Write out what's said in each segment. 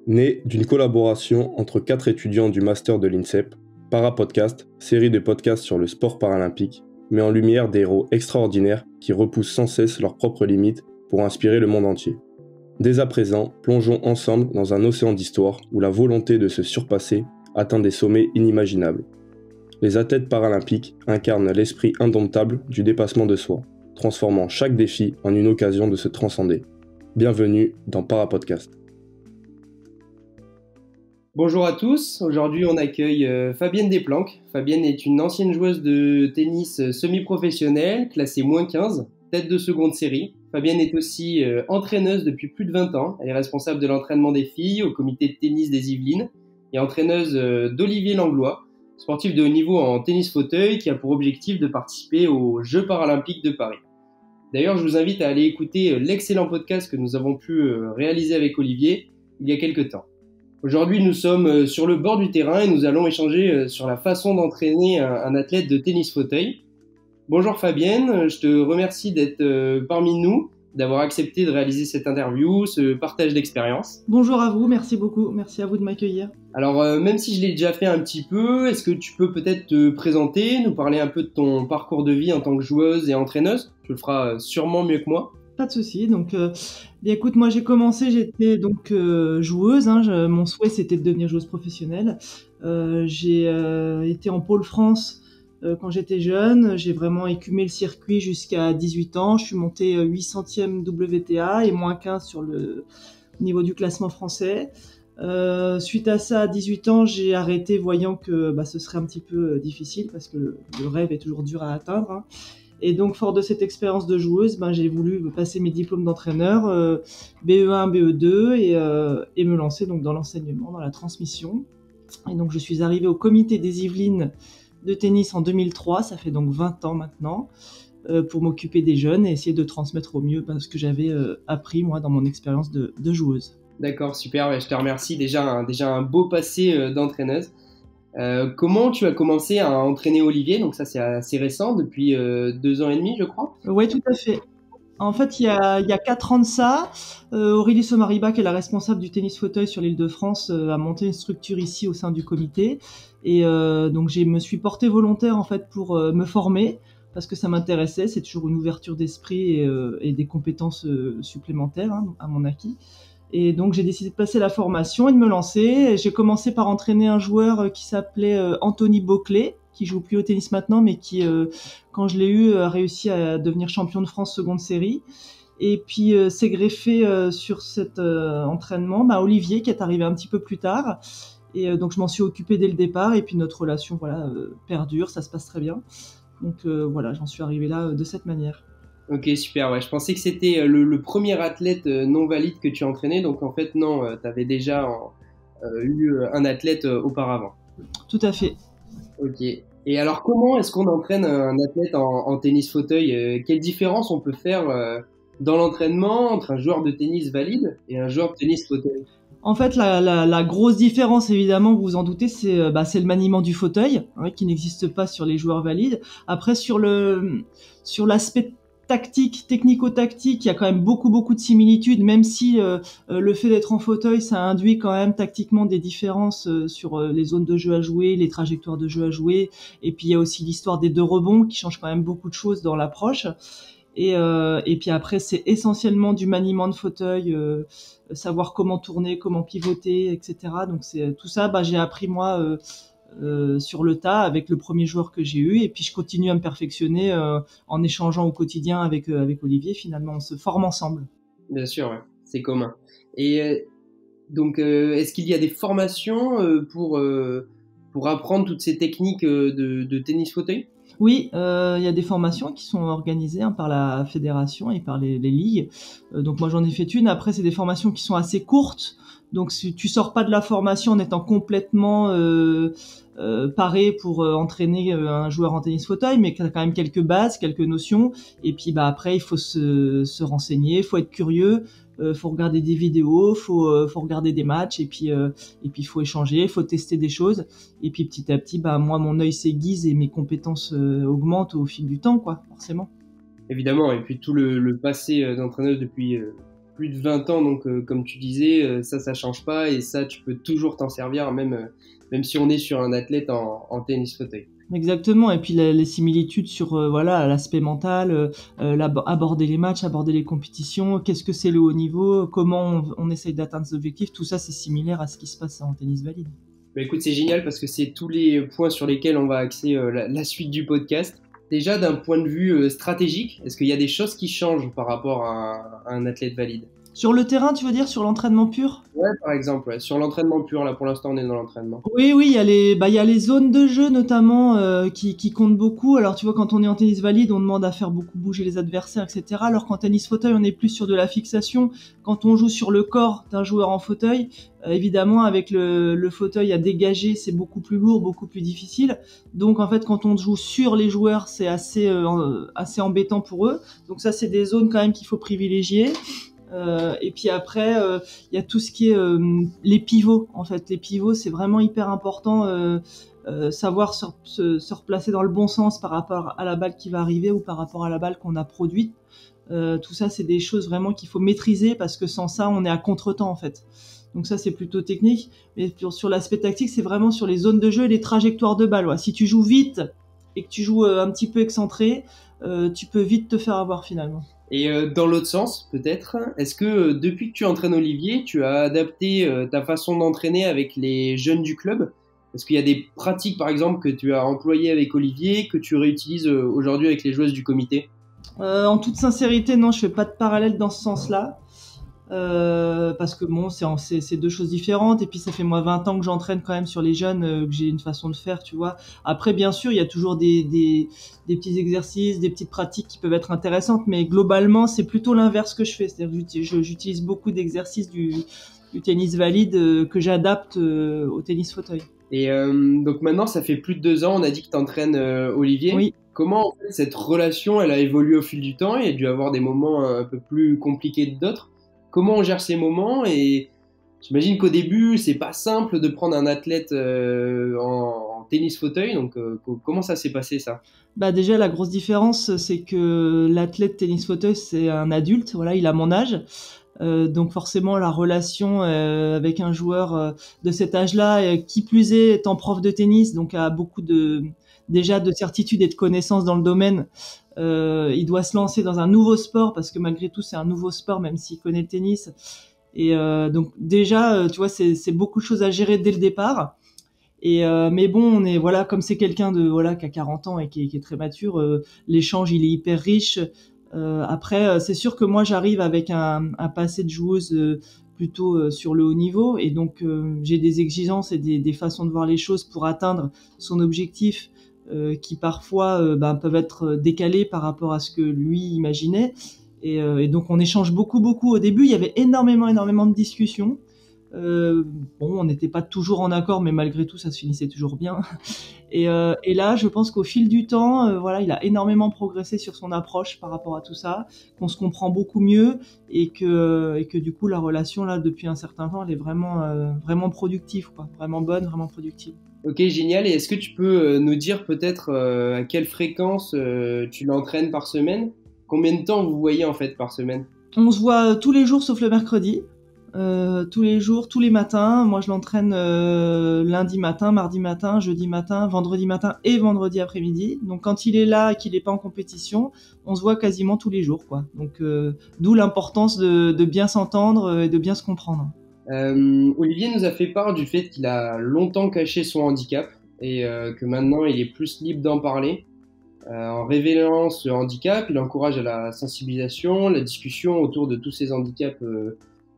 Né d'une collaboration entre 4 étudiants du master de l'INSEP, Parapodcast, série de podcasts sur le sport paralympique, met en lumière des héros extraordinaires qui repoussent sans cesse leurs propres limites pour inspirer le monde entier. Dès à présent, plongeons ensemble dans un océan d'histoire où la volonté de se surpasser atteint des sommets inimaginables. Les athlètes paralympiques incarnent l'esprit indomptable du dépassement de soi, transformant chaque défi en une occasion de se transcender. Bienvenue dans Parapodcast. Bonjour à tous, aujourd'hui on accueille Fabienne Desplanques. Fabienne est une ancienne joueuse de tennis semi-professionnelle, classée -15, tête de seconde série. Fabienne est aussi entraîneuse depuis plus de 20 ans. Elle est responsable de l'entraînement des filles au comité de tennis des Yvelines et entraîneuse d'Olivier Langlois, sportif de haut niveau en tennis fauteuil qui a pour objectif de participer aux Jeux paralympiques de Paris. D'ailleurs, je vous invite à aller écouter l'excellent podcast que nous avons pu réaliser avec Olivier il y a quelques temps. Aujourd'hui, nous sommes sur le bord du terrain et nous allons échanger sur la façon d'entraîner un athlète de tennis fauteuil. Bonjour Fabienne, je te remercie d'être parmi nous, d'avoir accepté de réaliser cette interview, ce partage d'expérience. Bonjour à vous, merci beaucoup, merci à vous de m'accueillir. Alors, même si je l'ai déjà fait un petit peu, est-ce que tu peux peut-être te présenter, nous parler un peu de ton parcours de vie en tant que joueuse et entraîneuse? Tu le feras sûrement mieux que moi. Pas de souci. Donc, écoute, moi j'ai commencé, j'étais donc joueuse. Mon souhait c'était de devenir joueuse professionnelle. J'ai été en pôle France quand j'étais jeune. J'ai vraiment écumé le circuit jusqu'à 18 ans. Je suis montée 800e WTA et -15 sur le niveau du classement français. Suite à ça, à 18 ans, j'ai arrêté voyant que ce serait un petit peu difficile parce que le rêve est toujours dur à atteindre. Et donc, fort de cette expérience de joueuse, j'ai voulu passer mes diplômes d'entraîneur, BE1, BE2, et me lancer donc dans l'enseignement, dans la transmission. Et donc, je suis arrivée au comité des Yvelines de tennis en 2003, ça fait donc 20 ans maintenant, pour m'occuper des jeunes et essayer de transmettre au mieux ce que j'avais appris, moi, dans mon expérience de joueuse. D'accord, super, je te remercie. Déjà un beau passé d'entraîneuse. Comment tu as commencé à entraîner Olivier? Donc ça c'est assez récent, depuis 2 ans et demi je crois. Oui, tout à fait. En fait, il y a 4 ans de ça, Aurélie Somariba, qui est la responsable du tennis fauteuil sur l'Île-de-France, a monté une structure ici au sein du comité. Et donc je me suis portée volontaire en fait pour me former parce que ça m'intéressait. C'est toujours une ouverture d'esprit et des compétences supplémentaires à mon acquis. Et donc j'ai décidé de passer la formation et de me lancer. Et j'ai commencé par entraîner un joueur qui s'appelait Anthony Beauclé, qui joue plus au tennis maintenant, mais qui, quand je l'ai eu, a réussi à devenir champion de France seconde série. Et puis s'est greffé sur cet entraînement Olivier, qui est arrivé un petit peu plus tard. Et donc je m'en suis occupée dès le départ. Et puis notre relation perdure, ça se passe très bien. Donc j'en suis arrivée là de cette manière. Ok, super, ouais. Je pensais que c'était le premier athlète non valide que tu entraînais, donc en fait non, tu avais déjà eu un athlète auparavant. Tout à fait. Ok. Et alors comment est-ce qu'on entraîne un athlète en tennis fauteuil? Quelle différence on peut faire dans l'entraînement entre un joueur de tennis valide et un joueur de tennis fauteuil? En fait, la grosse différence, évidemment, vous vous en doutez, c'est le maniement du fauteuil, qui n'existe pas sur les joueurs valides. Après, sur l'aspect technico-tactique, il y a quand même beaucoup de similitudes, même si le fait d'être en fauteuil, ça induit quand même tactiquement des différences sur les zones de jeu à jouer, les trajectoires de jeu à jouer, et puis il y a aussi l'histoire des 2 rebonds qui change quand même beaucoup de choses dans l'approche. Et puis après, c'est essentiellement du maniement de fauteuil, savoir comment tourner, comment pivoter, etc. Donc c'est tout ça, j'ai appris moi sur le tas avec le premier joueur que j'ai eu, et puis je continue à me perfectionner en échangeant au quotidien avec Olivier. Finalement, on se forme ensemble. Bien sûr, ouais, c'est commun. Et donc, est-ce qu'il y a des formations pour apprendre toutes ces techniques de tennis fauteuil? Oui, il y a des formations qui sont organisées par la fédération et par les ligues. Donc moi j'en ai fait une. Après c'est des formations qui sont assez courtes. Donc si tu sors pas de la formation en étant complètement paré pour entraîner un joueur en tennis fauteuil, mais tu as quand même quelques bases, quelques notions. Et puis après il faut se renseigner, il faut être curieux. Faut regarder des vidéos, faut regarder des matchs, et puis il faut échanger, il faut tester des choses, et puis petit à petit moi mon œil s'aiguise et mes compétences augmentent au fil du temps, forcément. Évidemment, et puis tout le passé d'entraîneuse depuis plus de 20 ans, donc comme tu disais, ça change pas et ça, tu peux toujours t'en servir, même si on est sur un athlète en tennis fauteuil. Exactement, et puis les similitudes sur l'aspect mental, aborder les matchs, aborder les compétitions, qu'est-ce que c'est le haut niveau, comment on essaye d'atteindre ses objectifs, tout ça c'est similaire à ce qui se passe en tennis valide. Bah écoute, c'est génial parce que c'est tous les points sur lesquels on va axer la suite du podcast. Déjà, d'un point de vue stratégique, est-ce qu'il y a des choses qui changent par rapport à un athlète valide? Sur le terrain, tu veux dire, sur l'entraînement pur? Ouais, par exemple, ouais. Sur l'entraînement pur, là pour l'instant on est dans l'entraînement. Oui, il y a les zones de jeu notamment qui comptent beaucoup. Alors tu vois, quand on est en tennis valide, on demande à faire beaucoup bouger les adversaires, etc. Alors qu'en tennis fauteuil, on est plus sur de la fixation. Quand on joue sur le corps d'un joueur en fauteuil, évidemment avec le fauteuil à dégager, c'est beaucoup plus lourd, beaucoup plus difficile. Donc en fait, quand on joue sur les joueurs, c'est assez embêtant pour eux. Donc ça, c'est des zones quand même qu'il faut privilégier. Et puis après, il y a tout ce qui est les pivots. En fait, les pivots, c'est vraiment hyper important. Savoir se replacer dans le bon sens par rapport à la balle qui va arriver ou par rapport à la balle qu'on a produite. Tout ça, c'est des choses vraiment qu'il faut maîtriser parce que sans ça, on est à contre-temps en fait. Donc ça, c'est plutôt technique. Mais sur l'aspect tactique, c'est vraiment sur les zones de jeu et les trajectoires de balle. Ouais. Si tu joues vite et que tu joues un petit peu excentré, tu peux vite te faire avoir finalement. Et dans l'autre sens, peut-être, est-ce que depuis que tu entraînes Olivier, tu as adapté ta façon d'entraîner avec les jeunes du club? Est-ce qu'il y a des pratiques, par exemple, que tu as employées avec Olivier, que tu réutilises aujourd'hui avec les joueuses du comité? En toute sincérité, non, je fais pas de parallèle dans ce sens-là. Parce que bon, c'est deux choses différentes et puis ça fait moi 20 ans que j'entraîne quand même sur les jeunes, que j'ai une façon de faire, tu vois. Après, bien sûr, il y a toujours des petits exercices, des petites pratiques qui peuvent être intéressantes, mais globalement, c'est plutôt l'inverse que je fais. C'est-à-dire que j'utilise beaucoup d'exercices du tennis valide que j'adapte au tennis fauteuil. Et donc maintenant, ça fait plus de 2 ans, on a dit que tu entraînes Olivier. Oui. Comment en fait, cette relation, elle a évolué au fil du temps? Il y a dû avoir des moments un peu plus compliqués que d'autres. Comment on gère ces moments? Et j'imagine qu'au début, c'est pas simple de prendre un athlète en tennis fauteuil. Donc, comment ça s'est passé ça? Bah déjà, la grosse différence, c'est que l'athlète tennis fauteuil, c'est un adulte. Voilà, il a mon âge. Donc forcément, la relation avec un joueur de cet âge-là, qui plus est, étant prof de tennis, donc a beaucoup déjà de certitude et de connaissances dans le domaine. Il doit se lancer dans un nouveau sport parce que malgré tout c'est un nouveau sport même s'il connaît le tennis et donc déjà tu vois c'est beaucoup de choses à gérer dès le départ et mais bon on est voilà comme c'est quelqu'un de voilà qui a 40 ans et qui est très mature, l'échange il est hyper riche. Après c'est sûr que moi j'arrive avec un passé de joueuse plutôt sur le haut niveau et donc j'ai des exigences et des façons de voir les choses pour atteindre son objectif qui parfois peuvent être décalés par rapport à ce que lui imaginait. Et donc on échange beaucoup. Au début, il y avait énormément de discussions. On n'était pas toujours en accord, mais malgré tout, ça se finissait toujours bien. Et là, je pense qu'au fil du temps, voilà, il a énormément progressé sur son approche par rapport à tout ça, qu'on se comprend beaucoup mieux et que du coup, la relation là, depuis un certain temps, elle est vraiment productive, quoi, vraiment bonne, vraiment productive. Ok, génial. Et est-ce que tu peux nous dire peut-être à quelle fréquence tu l'entraînes par semaine? Combien de temps vous voyez en fait par semaine? On se voit tous les jours sauf le mercredi. Tous les jours, tous les matins. Moi, je l'entraîne lundi matin, mardi matin, jeudi matin, vendredi matin et vendredi après-midi. Donc, quand il est là et qu'il n'est pas en compétition, on se voit quasiment tous les jours, quoi. Donc, d'où l'importance de bien s'entendre et de bien se comprendre. Olivier nous a fait part du fait qu'il a longtemps caché son handicap et que maintenant il est plus libre d'en parler. En révélant ce handicap, il encourage à la sensibilisation, la discussion autour de tous ces handicaps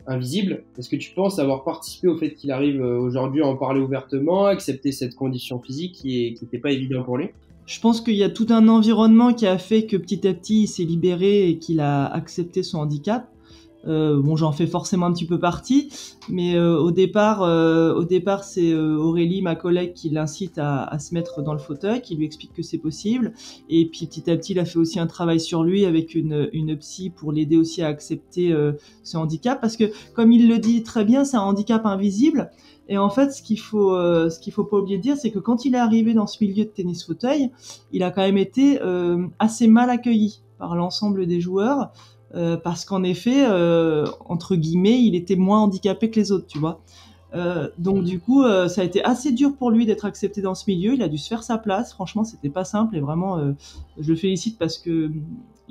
invisibles. Est-ce que tu penses avoir participé au fait qu'il arrive aujourd'hui à en parler ouvertement, à accepter cette condition physique qui n'était pas évident pour lui? Je pense qu'il y a tout un environnement qui a fait que petit à petit il s'est libéré et qu'il a accepté son handicap. J'en fais forcément un petit peu partie, mais au départ, c'est Aurélie, ma collègue, qui l'incite à se mettre dans le fauteuil, qui lui explique que c'est possible. Et puis petit à petit, il a fait aussi un travail sur lui avec une psy pour l'aider aussi à accepter ce handicap, parce que comme il le dit très bien, c'est un handicap invisible. Et en fait, ce qu'il faut pas oublier de dire, c'est que quand il est arrivé dans ce milieu de tennis fauteuil, il a quand même été assez mal accueilli par l'ensemble des joueurs. parce qu'en effet, entre guillemets, il était moins handicapé que les autres, tu vois. Donc du coup, ça a été assez dur pour lui d'être accepté dans ce milieu. Il a dû se faire sa place. Franchement, c'était pas simple et vraiment, je le félicite parce que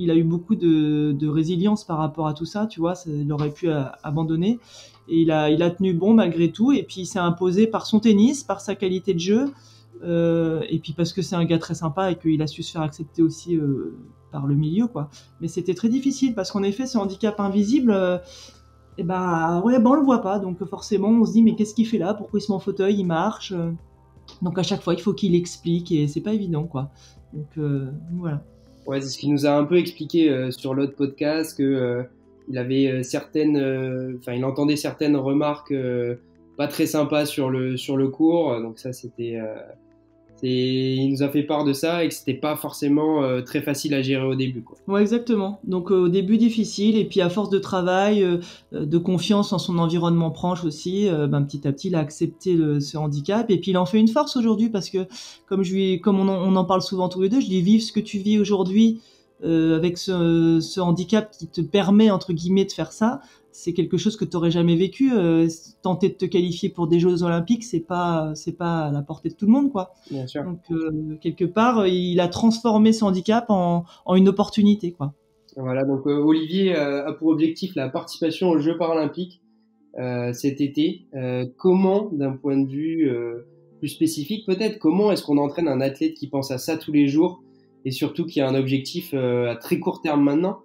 il a eu beaucoup de résilience par rapport à tout ça. Tu vois, il aurait pu abandonner et il a tenu bon malgré tout. Et puis il s'est imposé par son tennis, par sa qualité de jeu, et puis parce que c'est un gars très sympa et qu'il a su se faire accepter aussi par le milieu, quoi. Mais c'était très difficile parce qu'en effet, ce handicap invisible. Et bah ouais, on le voit pas, donc forcément on se dit mais qu'est-ce qu'il fait là? Pourquoi il se met en fauteuil? Il marche. Donc à chaque fois il faut qu'il explique et c'est pas évident quoi. Donc voilà. Ouais, c'est ce qu'il nous a un peu expliqué sur l'autre podcast que il avait il entendait certaines remarques pas très sympas sur le cours. Donc ça il nous a fait part de ça et que c'était pas forcément très facile à gérer au début, quoi. Ouais, exactement. Donc au début difficile et puis à force de travail, de confiance en son environnement proche aussi, petit à petit il a accepté ce handicap et puis il en fait une force aujourd'hui parce que comme on en parle souvent tous les deux, je dis vive ce que tu vis aujourd'hui avec ce handicap qui te permet entre guillemets de faire ça. C'est quelque chose que tu n'aurais jamais vécu. Tenter de te qualifier pour des Jeux Olympiques, c'est pas à la portée de tout le monde, quoi. Bien sûr. Donc quelque part, il a transformé ce handicap en une opportunité, quoi. Voilà, donc Olivier a pour objectif la participation aux Jeux paralympiques cet été. Comment, d'un point de vue plus spécifique, peut-être, comment est-ce qu'on entraîne un athlète qui pense à ça tous les jours et surtout qui a un objectif à très court terme maintenant?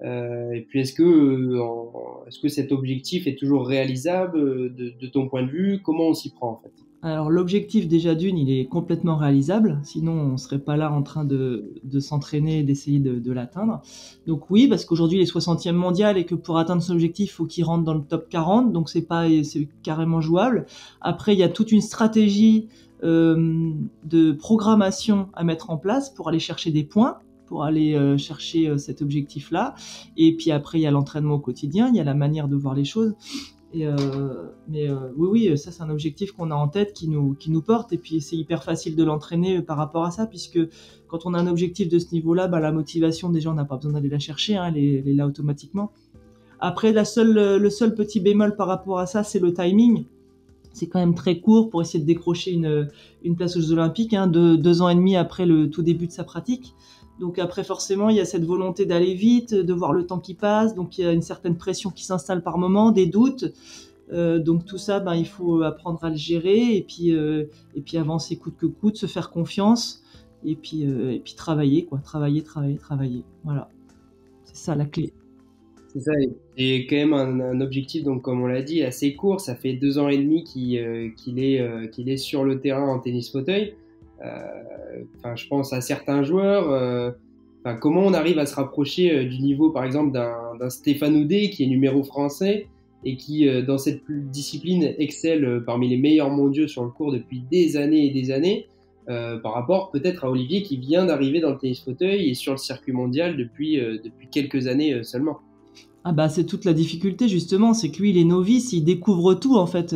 Et puis est-ce que cet objectif est toujours réalisable de ton point de vue? Comment on s'y prend en fait? Alors l'objectif déjà d'une, il est complètement réalisable, sinon on serait pas là en train de s'entraîner et d'essayer de l'atteindre. Donc oui, parce qu'aujourd'hui il est 60e mondial et que pour atteindre son objectif, il faut qu'il rentre dans le top 40, donc c'est carrément jouable. Après, il y a toute une stratégie de programmation à mettre en place pour aller chercher des points, pour aller chercher cet objectif-là. Et puis après, il y a l'entraînement au quotidien, il y a la manière de voir les choses. Oui, ça c'est un objectif qu'on a en tête qui nous porte et puis c'est hyper facile de l'entraîner par rapport à ça puisque quand on a un objectif de ce niveau-là, la motivation déjà on n'a pas besoin d'aller la chercher, hein, elle est là automatiquement. Après le seul petit bémol par rapport à ça, c'est le timing. C'est quand même très court pour essayer de décrocher une place aux Jeux Olympiques, hein, 2 ans et demi après le tout début de sa pratique. Donc après forcément il y a cette volonté d'aller vite, de voir le temps qui passe, donc il y a une certaine pression qui s'installe par moment, des doutes. Donc tout ça, il faut apprendre à le gérer et puis avancer coûte que coûte, se faire confiance et puis travailler quoi, travailler. Voilà, c'est ça la clé. C'est ça, et quand même un objectif, donc comme on l'a dit, assez court. Ça fait 2 ans et demi qu'il est sur le terrain en tennis fauteuil. Je pense à certains joueurs. Comment on arrive à se rapprocher du niveau, par exemple, d'un Stéphane Houdet qui est numéro français et qui, dans cette discipline, excelle parmi les meilleurs mondiaux sur le court depuis des années et des années, par rapport peut-être à Olivier qui vient d'arriver dans le tennis fauteuil et sur le circuit mondial depuis quelques années seulement. C'est toute la difficulté justement, c'est que lui il est novice, il découvre tout en fait,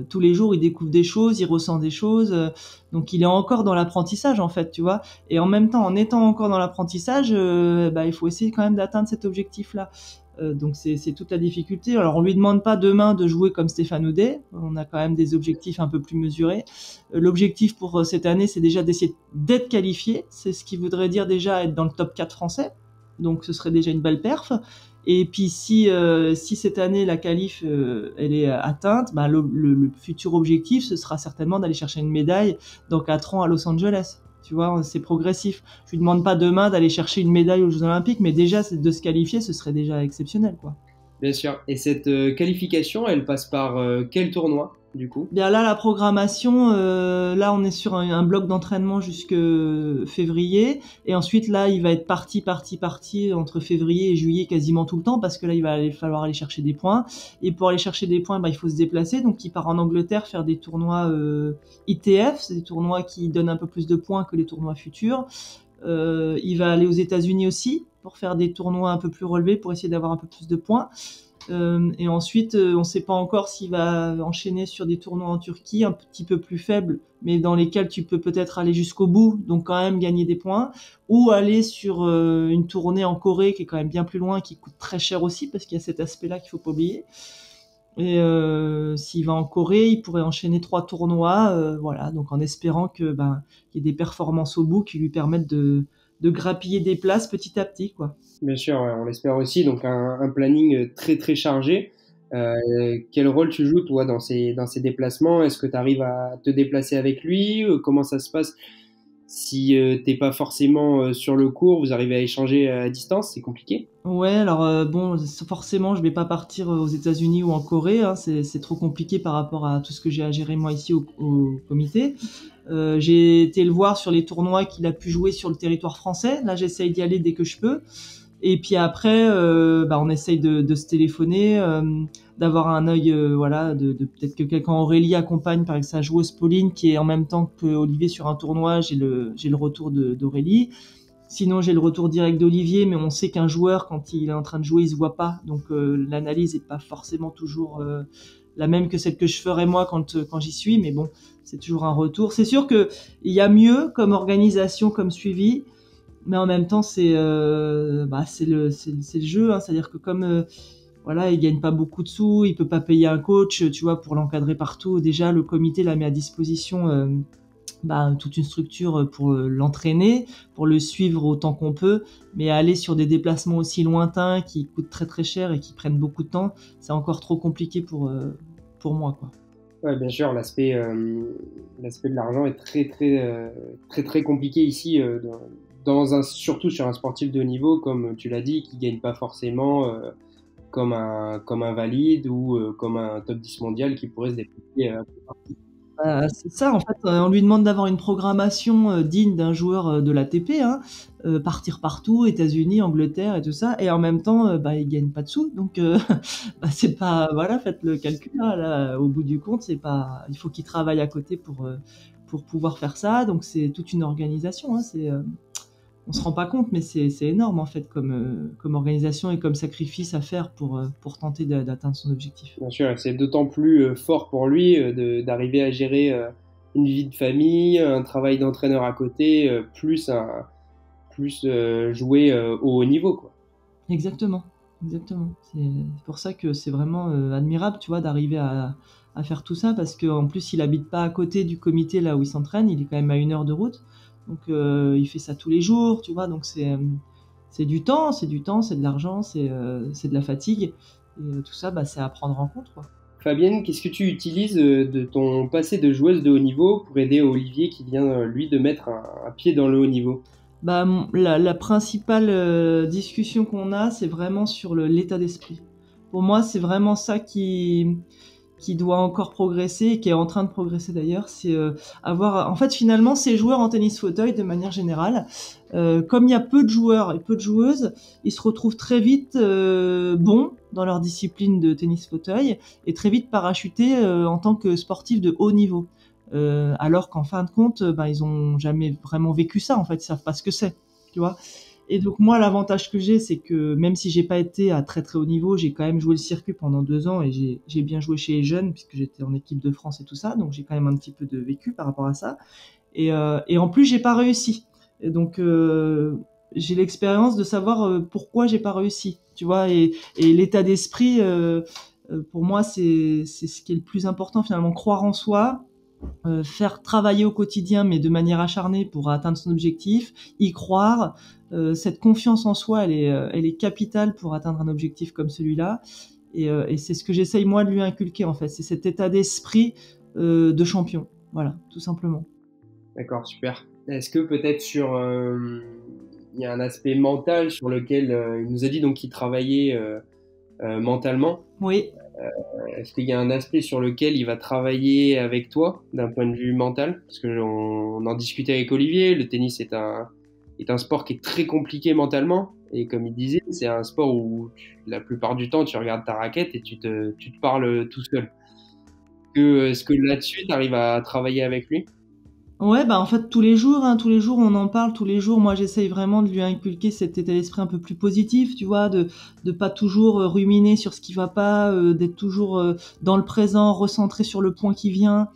tous les jours il découvre des choses, il ressent des choses, donc il est encore dans l'apprentissage en fait, tu vois, et en même temps en étant encore dans l'apprentissage, il faut essayer quand même d'atteindre cet objectif-là. Donc c'est toute la difficulté. Alors on lui demande pas demain de jouer comme Stéphane Houdet, on a quand même des objectifs un peu plus mesurés. L'objectif pour cette année c'est déjà d'essayer d'être qualifié, c'est ce qui voudrait dire déjà être dans le top 4 français, donc ce serait déjà une belle perf. Et puis si cette année la qualif elle est atteinte, le futur objectif ce sera certainement d'aller chercher une médaille dans 4 ans à Los Angeles. Tu vois, c'est progressif. Je lui demande pas demain d'aller chercher une médaille aux Jeux Olympiques, mais déjà de se qualifier, ce serait déjà exceptionnel, quoi. Bien sûr. Et cette qualification, elle passe par quel tournoi, du coup? Bien là, la programmation, là on est sur un bloc d'entraînement jusque février, et ensuite là il va être parti entre février et juillet quasiment tout le temps, parce que là il va falloir aller chercher des points, et pour aller chercher des points, il faut se déplacer, donc il part en Angleterre faire des tournois ITF, c'est des tournois qui donnent un peu plus de points que les tournois futurs. Il va aller aux États-Unis aussi pour faire des tournois un peu plus relevés, pour essayer d'avoir un peu plus de points. Et ensuite, on ne sait pas encore s'il va enchaîner sur des tournois en Turquie un petit peu plus faibles, mais dans lesquels tu peux peut-être aller jusqu'au bout, donc quand même gagner des points, ou aller sur une tournée en Corée qui est quand même bien plus loin, qui coûte très cher aussi, parce qu'il y a cet aspect-là qu'il faut pas oublier. Et s'il va en Corée, il pourrait enchaîner 3 tournois, voilà, donc en espérant qu'il y ait des performances au bout qui lui permettent de grappiller des places petit à petit, quoi. Bien sûr, ouais, on l'espère aussi. Donc un planning très très chargé. Quel rôle tu joues toi dans ces déplacements? Est-ce que tu arrives à te déplacer avec lui? Comment ça se passe? Si t'es pas forcément sur le court, vous arrivez à échanger à distance, c'est compliqué? Ouais, alors bon, forcément, je vais pas partir aux États-Unis ou en Corée, hein, c'est trop compliqué par rapport à tout ce que j'ai à gérer moi ici au comité. J'ai été le voir sur les tournois qu'il a pu jouer sur le territoire français. Là, j'essaye d'y aller dès que je peux. Et puis après, on essaye de se téléphoner, d'avoir un œil, voilà, de peut-être que quelqu'un Aurélie accompagne par exemple sa joueuse Pauline qui est en même temps que Olivier sur un tournoi. J'ai le retour d'Aurélie. Sinon, j'ai le retour direct d'Olivier, mais on sait qu'un joueur, quand il est en train de jouer, il se voit pas. Donc, l'analyse est pas forcément toujours la même que celle que je ferais moi quand j'y suis. Mais bon, c'est toujours un retour. C'est sûr que il y a mieux comme organisation, comme suivi, mais en même temps, c'est le jeu. Hein. C'est-à-dire que comme voilà, il gagne pas beaucoup de sous, il peut pas payer un coach, tu vois, pour l'encadrer partout. Déjà, le comité l'a mis à disposition. Toute une structure pour l'entraîner, pour le suivre autant qu'on peut, mais aller sur des déplacements aussi lointains qui coûtent très très cher et qui prennent beaucoup de temps, c'est encore trop compliqué pour moi, quoi. Ouais, bien sûr, l'aspect de l'argent est très très compliqué ici, surtout sur un sportif de haut niveau, comme tu l'as dit, qui gagne pas forcément comme un valide ou comme un top 10 mondial qui pourrait se déplacer un peu partout. C'est ça, en fait, on lui demande d'avoir une programmation digne d'un joueur de l'ATP, hein, partir partout, États-Unis, Angleterre et tout ça, et en même temps, il gagne pas de sous, donc c'est pas, voilà, faites le calcul, hein, là, au bout du compte, c'est pas, il faut qu'il travaille à côté pour pouvoir faire ça, donc c'est toute une organisation, hein, on se rend pas compte, mais c'est énorme en fait comme organisation et comme sacrifice à faire pour tenter d'atteindre son objectif. Bien sûr, et c'est d'autant plus fort pour lui d'arriver à gérer une vie de famille, un travail d'entraîneur à côté, plus jouer au haut niveau, quoi. Exactement. C'est pour ça que c'est vraiment admirable, tu vois, d'arriver à faire tout ça, parce qu'en plus, il habite pas à côté du comité là où il s'entraîne, il est quand même à 1 heure de route. Donc, il fait ça tous les jours, tu vois, donc c'est du temps, c'est de l'argent, c'est de la fatigue. Et tout ça, c'est à prendre en compte, quoi. Fabienne, qu'est-ce que tu utilises de ton passé de joueuse de haut niveau pour aider Olivier qui vient, lui, de mettre un pied dans le haut niveau? La principale discussion qu'on a, c'est vraiment sur l'état d'esprit. Pour moi, c'est vraiment ça qui doit encore progresser et qui est en train de progresser d'ailleurs. C'est en fait, finalement, ces joueurs en tennis fauteuil, de manière générale, comme il y a peu de joueurs et peu de joueuses, ils se retrouvent très vite bons dans leur discipline de tennis fauteuil et très vite parachutés en tant que sportifs de haut niveau. Alors qu'en fin de compte, ils ont jamais vraiment vécu ça, en fait, ils savent pas ce que c'est, tu vois. Et donc moi, l'avantage que j'ai, c'est que même si j'ai pas été à très très haut niveau, j'ai quand même joué le circuit pendant 2 ans et j'ai bien joué chez les jeunes puisque j'étais en équipe de France et tout ça, donc j'ai quand même un petit peu de vécu par rapport à ça. Et en plus, j'ai pas réussi. Et donc j'ai l'expérience de savoir pourquoi j'ai pas réussi, tu vois. Et l'état d'esprit, pour moi, c'est ce qui est le plus important finalement, croire en soi. Faire travailler au quotidien mais de manière acharnée pour atteindre son objectif, y croire, cette confiance en soi elle est capitale pour atteindre un objectif comme celui-là et c'est ce que j'essaye moi de lui inculquer en fait, c'est cet état d'esprit de champion, voilà, tout simplement. D'accord, super. Est-ce que peut-être il y a un aspect mental sur lequel il nous a dit donc qu'il travaillait mentalement? Oui. Est-ce qu'il y a un aspect sur lequel il va travailler avec toi d'un point de vue mental? Parce que on en discutait avec Olivier, le tennis est un sport qui est très compliqué mentalement. Et comme il disait, c'est un sport où la plupart du temps, tu regardes ta raquette et tu te parles tout seul. Est-ce que là-dessus, tu arrives à travailler avec lui? Ouais, bah en fait tous les jours on en parle, tous les jours moi j'essaye vraiment de lui inculquer cet état d'esprit un peu plus positif, tu vois, de pas toujours ruminer sur ce qui va pas, d'être toujours dans le présent, recentré sur le point qui vient,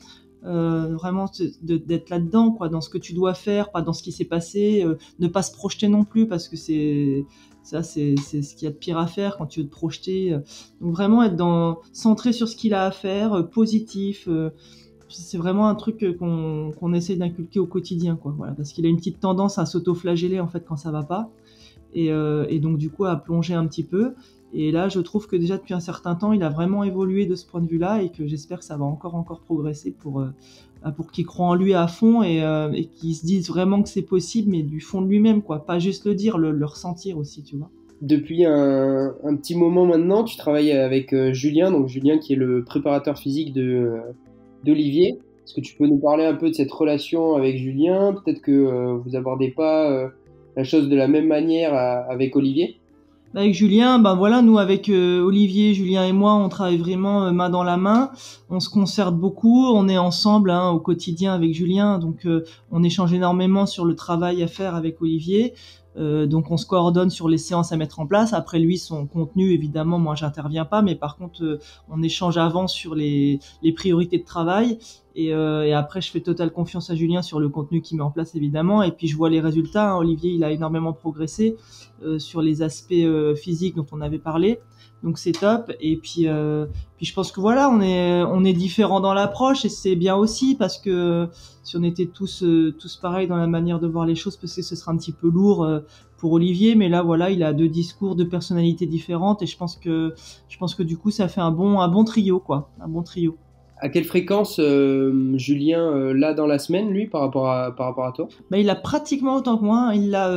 vraiment d'être là-dedans quoi, dans ce que tu dois faire, pas dans ce qui s'est passé, ne pas se projeter non plus parce que c'est ce qu'il y a de pire à faire quand tu veux te projeter. Donc vraiment être centré sur ce qu'il a à faire, positif. C'est vraiment un truc qu'on essaie d'inculquer au quotidien, quoi. Voilà, parce qu'il a une petite tendance à s'auto-flageller en fait quand ça va pas, et donc du coup à plonger un petit peu. Et là, je trouve que déjà depuis un certain temps, il a vraiment évolué de ce point de vue-là, et que j'espère que ça va encore progresser pour qu'il croit en lui à fond, et qu'il se dise vraiment que c'est possible, mais du fond de lui-même, quoi. Pas juste le dire, le ressentir aussi, tu vois. Depuis un petit moment maintenant, tu travailles avec Julien, donc Julien qui est le préparateur physique d'Olivier. Est-ce que tu peux nous parler un peu de cette relation avec Julien? Peut-être que vous abordez pas la chose de la même manière avec Olivier? Avec Julien, ben voilà, nous avec Olivier, Julien et moi, on travaille vraiment main dans la main. On se concerte beaucoup, on est ensemble hein, au quotidien avec Julien, donc on échange énormément sur le travail à faire avec Olivier. Donc on se coordonne sur les séances à mettre en place. Après lui, son contenu, évidemment, moi j'interviens pas, mais par contre on échange avant sur les priorités de travail. Et après, je fais totale confiance à Julien sur le contenu qu'il met en place, évidemment. Et puis, je vois les résultats. Hein. Olivier, il a énormément progressé sur les aspects physiques dont on avait parlé. Donc, c'est top. Et puis je pense que voilà, on est différents dans l'approche, et c'est bien aussi parce que si on était tous pareils dans la manière de voir les choses, parce que ce serait un petit peu lourd pour Olivier. Mais là, voilà, il a deux discours, deux personnalités différentes, et je pense que du coup, ça fait un bon trio, quoi, un bon trio. À quelle fréquence Julien l'a dans la semaine, lui, par rapport à toi? Bah, il a pratiquement autant que moi. Il l'a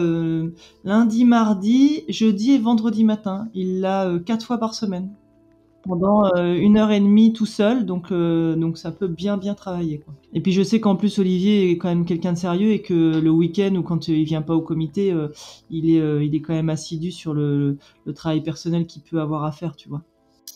lundi, mardi, jeudi et vendredi matin. Il l'a 4 fois par semaine, pendant 1 heure et demie tout seul. Donc ça peut bien travailler, quoi. Et puis je sais qu'en plus Olivier est quand même quelqu'un de sérieux, et que le week-end ou quand il vient pas au comité, il est quand même assidu sur le travail personnel qu'il peut avoir à faire, tu vois.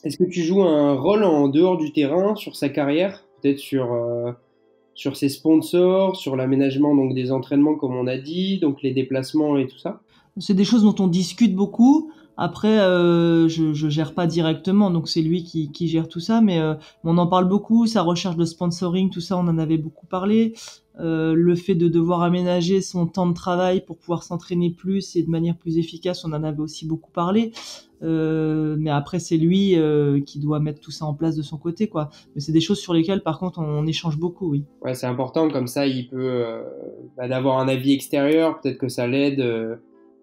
Est-ce que tu joues un rôle en dehors du terrain sur sa carrière? Peut-être sur ses sponsors, sur l'aménagement donc des entraînements comme on a dit, donc les déplacements et tout ça? C'est des choses dont on discute beaucoup. Après, je gère pas directement, donc c'est lui qui gère tout ça, mais on en parle beaucoup. Sa recherche de sponsoring, tout ça, on en avait beaucoup parlé. Le fait de devoir aménager son temps de travail pour pouvoir s'entraîner plus et de manière plus efficace, on en avait aussi beaucoup parlé. Mais après, c'est lui qui doit mettre tout ça en place de son côté, quoi. Mais c'est des choses sur lesquelles, par contre, on échange beaucoup, oui. Ouais, c'est important, comme ça il peut d'avoir un avis extérieur, peut-être que ça l'aide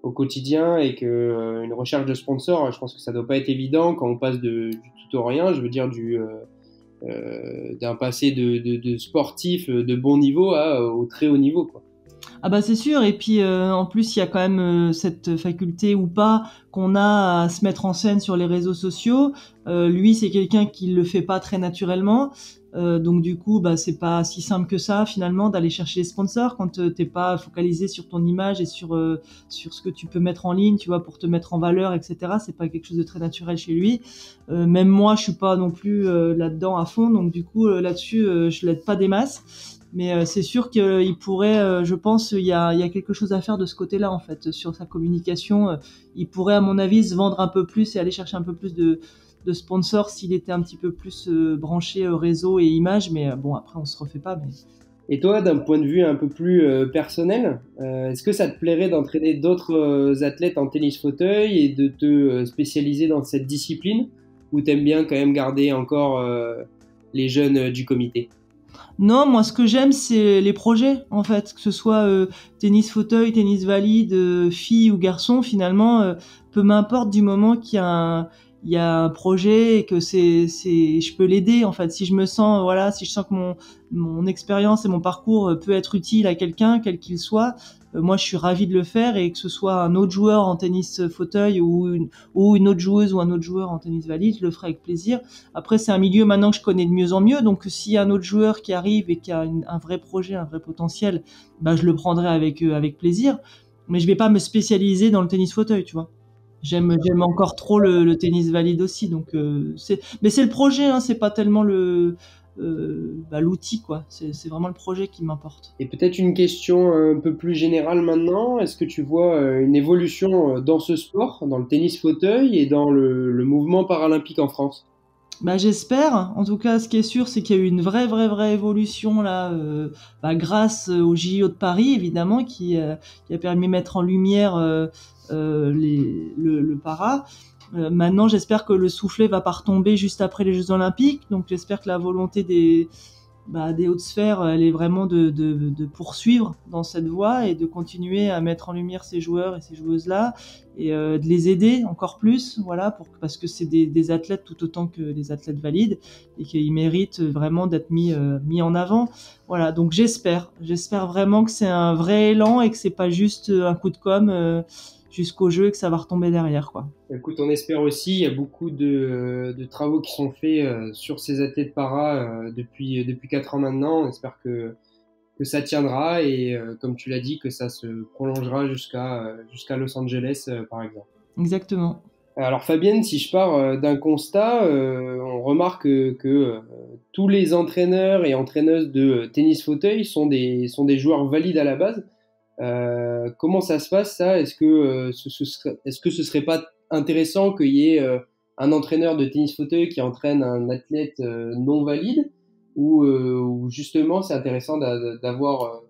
au quotidien, et que une recherche de sponsor, je pense que ça doit pas être évident quand on passe du tout au rien, je veux dire d'un passé de sportif de bon niveau au très haut niveau, quoi. Ah bah c'est sûr, et puis en plus il y a quand même cette faculté ou pas qu'on a à se mettre en scène sur les réseaux sociaux. Lui c'est quelqu'un qui le fait pas très naturellement, donc du coup bah c'est pas si simple que ça finalement d'aller chercher les sponsors quand t'es pas focalisé sur ton image et sur ce que tu peux mettre en ligne, tu vois, pour te mettre en valeur, etc. C'est pas quelque chose de très naturel chez lui. Même moi je suis pas non plus là-dedans à fond, donc du coup là-dessus je l'aide pas des masses. Mais c'est sûr qu'il pourrait, je pense, il y a quelque chose à faire de ce côté-là, en fait, sur sa communication. Il pourrait, à mon avis, se vendre un peu plus et aller chercher un peu plus de sponsors s'il était un petit peu plus branché réseau et image. Mais bon, après, on se refait pas. Mais Et toi, d'un point de vue un peu plus personnel, est-ce que ça te plairait d'entraîner d'autres athlètes en tennis fauteuil et de te spécialiser dans cette discipline, ou t'aimes bien quand même garder encore les jeunes du comité? non, moi, ce que j'aime, c'est les projets, en fait, que ce soit tennis fauteuil, tennis valide, fille ou garçon, finalement, peu m'importe du moment il y a un projet et que je peux l'aider, en fait. Si je me sens, voilà, si je sens que mon expérience et mon parcours peut être utile à quelqu'un, quel qu'il soit, moi, je suis ravie de le faire, et que ce soit un autre joueur en tennis fauteuil ou une autre joueuse ou un autre joueur en tennis valide, je le ferai avec plaisir. Après, c'est un milieu maintenant que je connais de mieux en mieux, donc s'il y a un autre joueur qui arrive et qui a un vrai projet, un vrai potentiel, bah je le prendrai avec plaisir. Mais je vais pas me spécialiser dans le tennis fauteuil, tu vois. J'aime encore trop le tennis valide aussi, donc mais c'est le projet, hein, c'est pas tellement l'outil, quoi. C'est vraiment le projet qui m'importe. Et peut-être une question un peu plus générale maintenant. Est-ce que tu vois une évolution dans ce sport, dans le tennis fauteuil et dans le mouvement paralympique en France? J'espère. En tout cas, ce qui est sûr, c'est qu'il y a eu une vraie évolution là, grâce au JO de Paris, évidemment, qui a permis de mettre en lumière le para. Maintenant, j'espère que le soufflet va pas retomber juste après les Jeux Olympiques. Donc, j'espère que la volonté des hautes sphères, elle est vraiment de poursuivre dans cette voie et de continuer à mettre en lumière ces joueurs et ces joueuses-là et de les aider encore plus, voilà, parce que c'est des athlètes tout autant que les athlètes valides et qu'ils méritent vraiment d'être mis en avant. Voilà, donc j'espère vraiment que c'est un vrai élan et que c'est pas juste un coup de com' jusqu'au jeu et que ça va retomber derrière, quoi. Écoute, on espère aussi. Il y a beaucoup de travaux qui sont faits sur ces athlètes para depuis 4 ans maintenant. On espère que ça tiendra et, comme tu l'as dit, que ça se prolongera jusqu'à Los Angeles, par exemple. Exactement. Alors Fabienne, si je pars d'un constat, on remarque que tous les entraîneurs et entraîneuses de tennis fauteuil sont des joueurs valides à la base. Comment ça se passe ça? Est-ce que ce serait pas intéressant qu'il y ait un entraîneur de tennis fauteuil qui entraîne un athlète non valide ou justement c'est intéressant d'avoir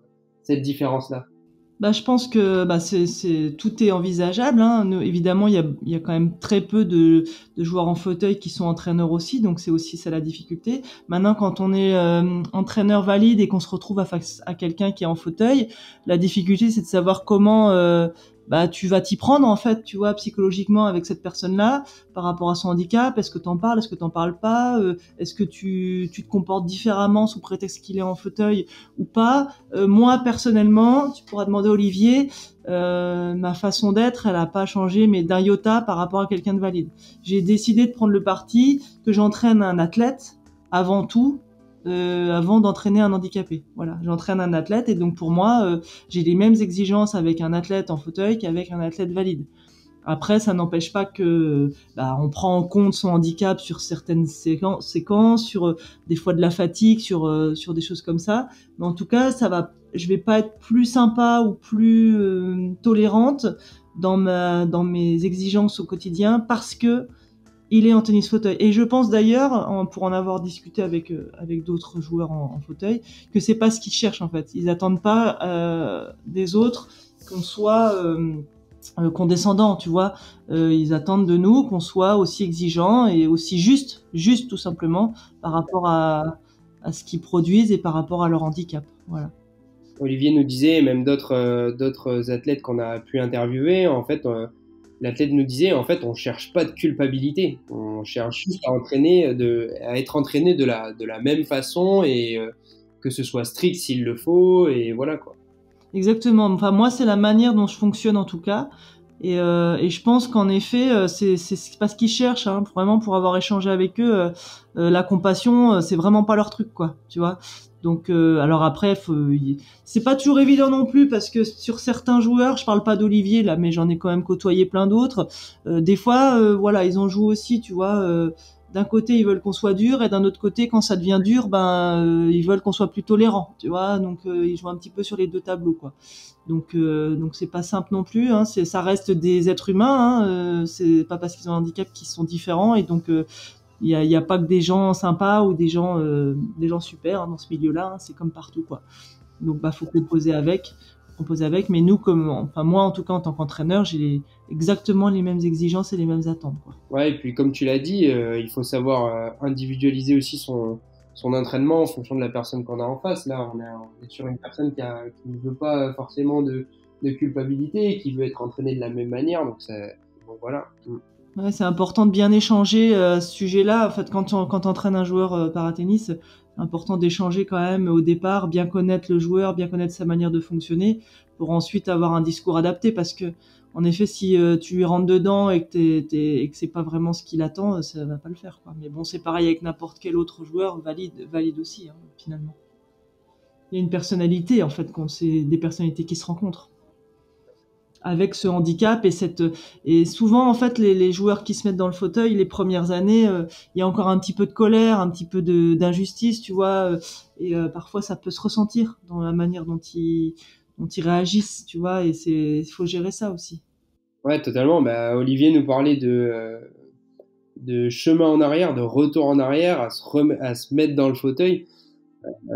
cette différence-là? Je pense que tout est envisageable, hein. Évidemment, il y a quand même très peu de joueurs en fauteuil qui sont entraîneurs aussi, donc c'est aussi ça la difficulté. Maintenant, quand on est entraîneur valide et qu'on se retrouve face à quelqu'un qui est en fauteuil, la difficulté c'est de savoir comment tu vas t'y prendre en fait, tu vois, psychologiquement avec cette personne-là par rapport à son handicap. Est-ce que t'en parles, est-ce que t'en parles pas, est-ce que tu te comportes différemment sous prétexte qu'il est en fauteuil ou pas. Moi personnellement, tu pourras demander à Olivier, ma façon d'être, elle a pas changé mais d'un iota par rapport à quelqu'un de valide. J'ai décidé de prendre le parti que j'entraîne un athlète avant tout, avant d'entraîner un handicapé. Voilà, j'entraîne un athlète et donc pour moi, j'ai les mêmes exigences avec un athlète en fauteuil qu'avec un athlète valide. Après, ça n'empêche pas que on prend en compte son handicap sur certaines séquences, sur des fois de la fatigue, sur des choses comme ça. Mais en tout cas, je vais pas être plus sympa ou plus tolérante dans mes exigences au quotidien parce que il est en tennis fauteuil. Et je pense d'ailleurs, pour en avoir discuté avec d'autres joueurs en fauteuil, que c'est pas ce qu'ils cherchent en fait. Ils attendent pas des autres qu'on soit condescendant, tu vois. Ils attendent de nous qu'on soit aussi exigeant et aussi juste tout simplement par rapport à ce qu'ils produisent et par rapport à leur handicap. Voilà. Olivier nous disait, et même d'autres athlètes qu'on a pu interviewer, en fait, l'athlète nous disait, en fait, on cherche pas de culpabilité, on cherche juste à être entraîné de la même façon et que ce soit strict s'il le faut, et voilà quoi. Exactement. Enfin, moi, c'est la manière dont je fonctionne en tout cas. Et je pense qu'en effet, c'est pas ce qu'ils cherchent, hein. Vraiment, pour avoir échangé avec eux, la compassion, c'est vraiment pas leur truc, quoi. Tu vois. Donc, alors après, c'est pas toujours évident non plus parce que sur certains joueurs, je parle pas d'Olivier là, mais j'en ai quand même côtoyé plein d'autres. Des fois, voilà, ils en jouent aussi, tu vois. D'un côté, ils veulent qu'on soit dur, et d'un autre côté, quand ça devient dur, ils veulent qu'on soit plus tolérant, tu vois. Donc, ils jouent un petit peu sur les deux tableaux, quoi. Donc c'est pas simple non plus, hein. Ça reste des êtres humains, hein. C'est pas parce qu'ils ont un handicap qu'ils sont différents, et donc il y a pas que des gens sympas ou des gens super, hein, dans ce milieu-là, hein. C'est comme partout, quoi. Donc faut composer avec. Mais nous, moi en tout cas en tant qu'entraîneur, j'ai exactement les mêmes exigences et les mêmes attentes, quoi. Ouais, et puis comme tu l'as dit, il faut savoir individualiser aussi son entraînement en fonction de la personne qu'on a en face. Là, on est sur une personne qui ne veut pas forcément de culpabilité et qui veut être entraînée de la même manière. Donc voilà. Ouais, c'est important de bien échanger à ce sujet-là. En fait, quand t'entraînes un joueur paratennis, c'est important d'échanger quand même au départ, bien connaître le joueur, bien connaître sa manière de fonctionner, pour ensuite avoir un discours adapté. Parce que, en effet, si tu lui rentres dedans et que c'est pas vraiment ce qu'il attend, ça va pas le faire, quoi. Mais bon, c'est pareil avec n'importe quel autre joueur, valide aussi, hein, finalement. Il y a une personnalité, en fait, c'est des personnalités qui se rencontrent. avec ce handicap et souvent en fait les joueurs qui se mettent dans le fauteuil les premières années, il y a encore un petit peu de colère, un petit peu d'injustice, tu vois, et parfois ça peut se ressentir dans la manière dont ils réagissent, tu vois, et il faut gérer ça aussi. Ouais, totalement. Bah, Olivier nous parlait de chemin en arrière, de retour en arrière, à se mettre dans le fauteuil.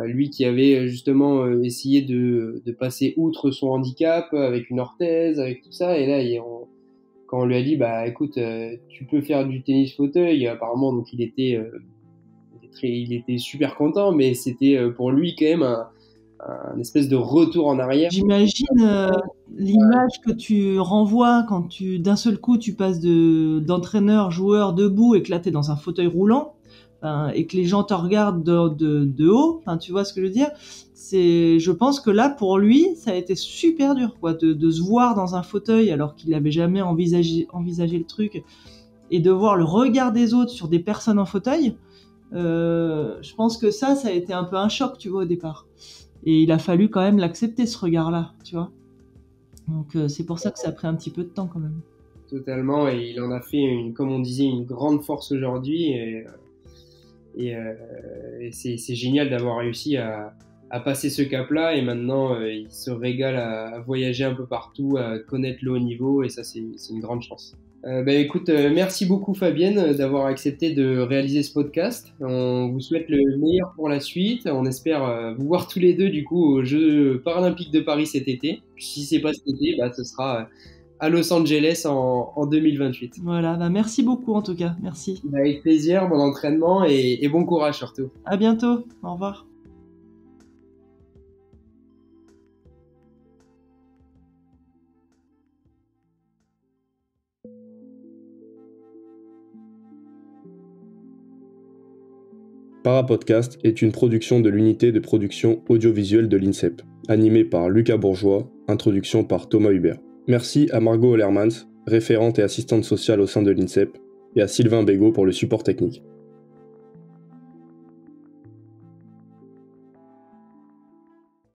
Lui qui avait justement essayé de passer outre son handicap avec une orthèse, avec tout ça, et là, quand on lui a dit, bah écoute, tu peux faire du tennis fauteuil, apparemment, donc il était super content, mais c'était pour lui quand même un espèce de retour en arrière. J'imagine l'image que tu renvoies quand d'un seul coup tu passes d'entraîneur joueur debout et que là t'es dans un fauteuil roulant, et que les gens te regardent de haut, tu vois ce que je veux dire. Je pense que là pour lui ça a été super dur quoi, de se voir dans un fauteuil alors qu'il n'avait jamais envisagé le truc, et de voir le regard des autres sur des personnes en fauteuil. Je pense que ça a été un peu un choc, tu vois, au départ. Et il a fallu quand même l'accepter, ce regard-là, tu vois. Donc c'est pour ça que ça a pris un petit peu de temps quand même. Totalement, et il en a fait, comme on disait, une grande force aujourd'hui. Et c'est génial d'avoir réussi à passer ce cap-là. Et maintenant, il se régale à voyager un peu partout, à connaître le haut niveau. Et ça, c'est une grande chance. Écoute, merci beaucoup Fabienne d'avoir accepté de réaliser ce podcast. On vous souhaite le meilleur pour la suite. On espère vous voir tous les deux du coup aux Jeux Paralympiques de Paris cet été. Si c'est pas cet été, ce sera à Los Angeles en 2028. Voilà, merci beaucoup en tout cas, merci. Avec plaisir, bon entraînement et bon courage surtout. À bientôt, au revoir. Parapodcast est une production de l'unité de production audiovisuelle de l'INSEP, animée par Lucas Bourgeois, introduction par Thomas Hubert. Merci à Margot Hollermans, référente et assistante sociale au sein de l'INSEP, et à Sylvain Bégaud pour le support technique.